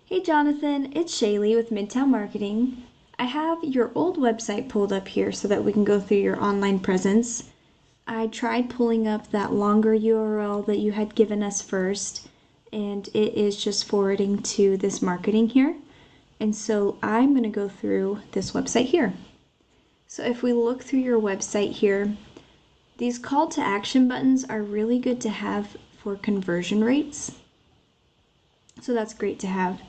Hey Jonathan, it's Shaelee with Midtown Marketing. I have your old website pulled up here so that we can go through your online presence. I tried pulling up that longer URL that you had given us first, and it is just forwarding to this marketing here. And so I'm going to go through this website here. So if we look through your website here, these call to action buttons are really good to have for conversion rates. So that's great to have.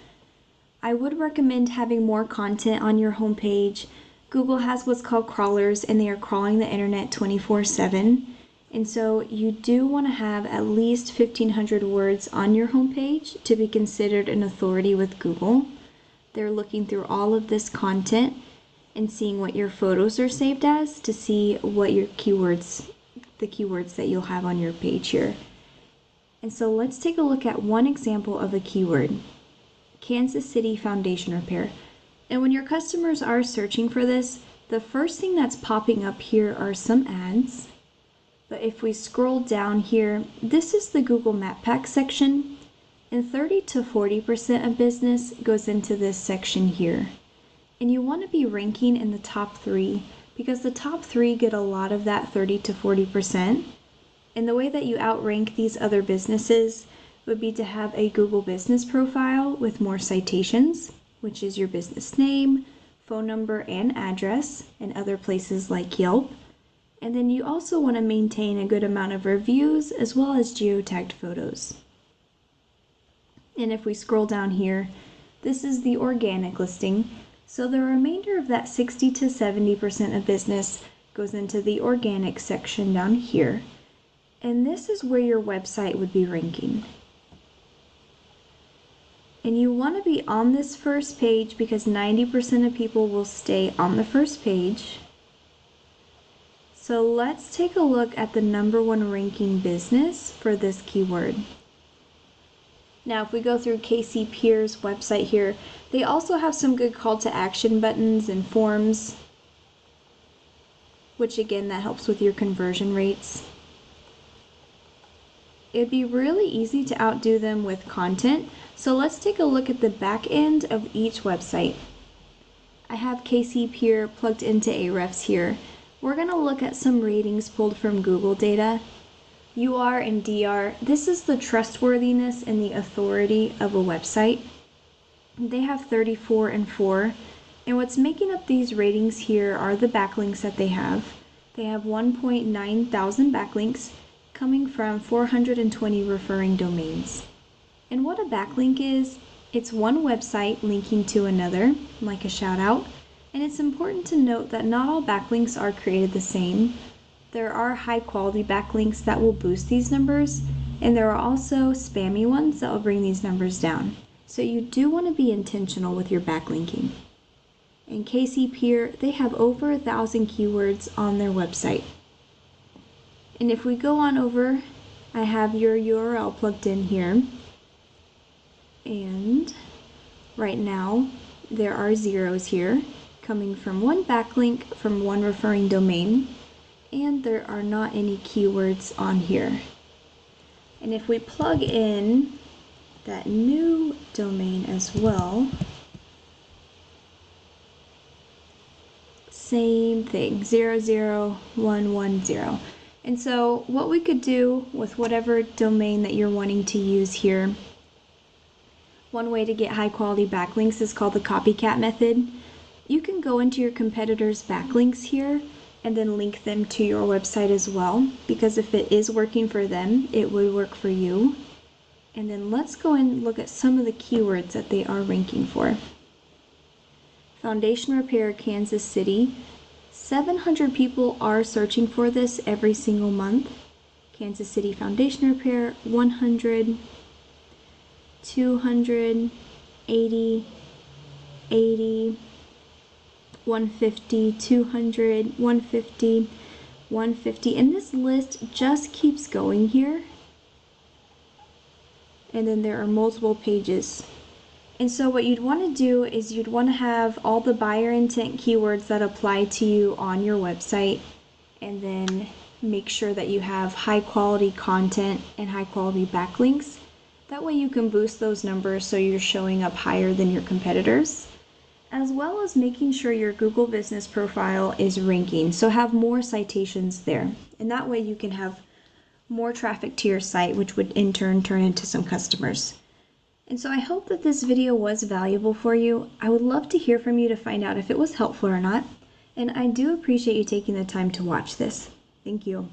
I would recommend having more content on your homepage. Google has what's called crawlers, and they are crawling the internet 24/7. And so you do want to have at least 1,500 words on your homepage to be considered an authority with Google. They're looking through all of this content and seeing what your photos are saved as to see what your keywords, the keywords that you'll have on your page here. And so let's take a look at one example of a keyword. Kansas City foundation repair. And when your customers are searching for this, the first thing that's popping up here are some ads. But if we scroll down here, this is the Google Map Pack section, and 30 to 40% of business goes into this section here. And you want to be ranking in the top 3 because the top 3 get a lot of that 30 to 40%. And the way that you outrank these other businesses would be to have a Google business profile with more citations, which is your business name, phone number, and address, and other places like Yelp. And then you also want to maintain a good amount of reviews as well as geotagged photos. And if we scroll down here, this is the organic listing. So the remainder of that 60 to 70% of business goes into the organic section down here. And this is where your website would be ranking. And you want to be on this first page because 90% of people will stay on the first page. So let's take a look at the #1 ranking business for this keyword. Now if we go through KC Pier's website here, they also have some good call to action buttons and forms, which again, that helps with your conversion rates. It'd be really easy to outdo them with content. So let's take a look at the back end of each website. I have KC Pier plugged into Ahrefs here. We're going to look at some ratings pulled from Google data. UR and DR, this is the trustworthiness and the authority of a website. They have 34 and 4. And what's making up these ratings here are the backlinks that they have. They have 1.9 thousand backlinks coming from 420 referring domains. And what a backlink is, it's one website linking to another, like a shout out. And it's important to note that not all backlinks are created the same. There are high quality backlinks that will boost these numbers, and there are also spammy ones that will bring these numbers down. So you do want to be intentional with your backlinking. And KC Pier, they have over 1,000 keywords on their website. And if we go on over, I have your URL plugged in here. And right now, there are zeros here coming from one backlink from one referring domain. And there are not any keywords on here. And if we plug in that new domain as well, same thing, 00110. And so what we could do with whatever domain that you're wanting to use here, one way to get high quality backlinks is called the copycat method. You can go into your competitors' backlinks here and then link them to your website as well, because if it is working for them, it would work for you. And then let's go and look at some of the keywords that they are ranking for. Foundation repair, Kansas City. 700 people are searching for this every single month. Kansas City foundation repair, 100, 200, 80, 80, 150, 200, 150, 150. And this list just keeps going here. And then there are multiple pages. And so what you'd want to do is you'd want to have all the buyer intent keywords that apply to you on your website, and then make sure that you have high quality content and high quality backlinks That way you can boost those numbers so you're showing up higher than your competitors, as well as making sure your Google business profile is ranking, so have more citations there. And that way you can have more traffic to your site, which would in turn turn into some customers. And so I hope that this video was valuable for you. I would love to hear from you to find out if it was helpful or not. And I do appreciate you taking the time to watch this. Thank you.